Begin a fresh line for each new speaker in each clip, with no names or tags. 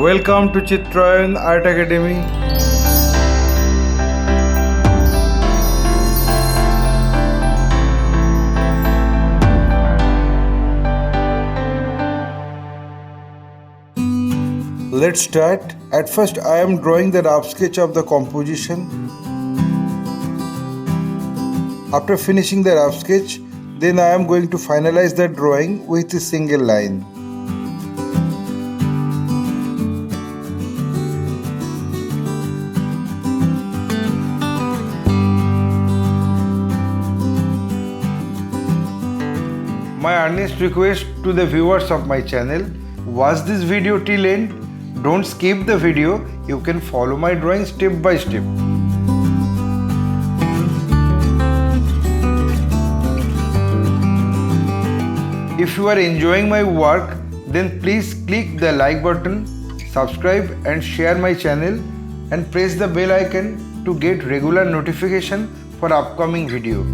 Welcome to Chitrayan Art Academy. Let's start. At first I am drawing the rough sketch of the composition. After finishing the rough sketch, then I am going to finalize the drawing with a single line. My earnest request to the viewers of my channel, watch this video till end. Don't skip the video. You can follow my drawing step by step. If you are enjoying my work, then please click the like button, subscribe and share my channel and press the bell icon to get regular notification for upcoming video.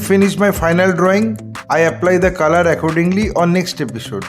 having finished my final drawing, I apply the color accordingly on next episode.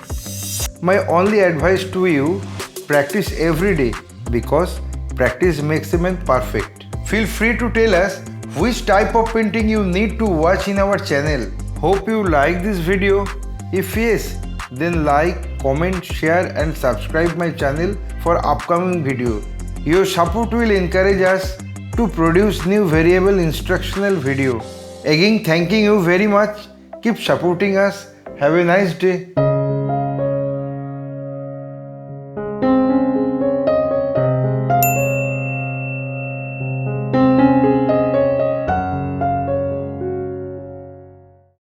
My only advice to you, practice every day because practice makes a man perfect. Feel free to tell us which type of painting you need to watch in our channel. Hope you like this video. If yes, then like, comment, share and subscribe my channel for upcoming video. Your support will encourage us to produce new variable instructional video. Again, thanking you very much. Keep supporting us. Have a nice day.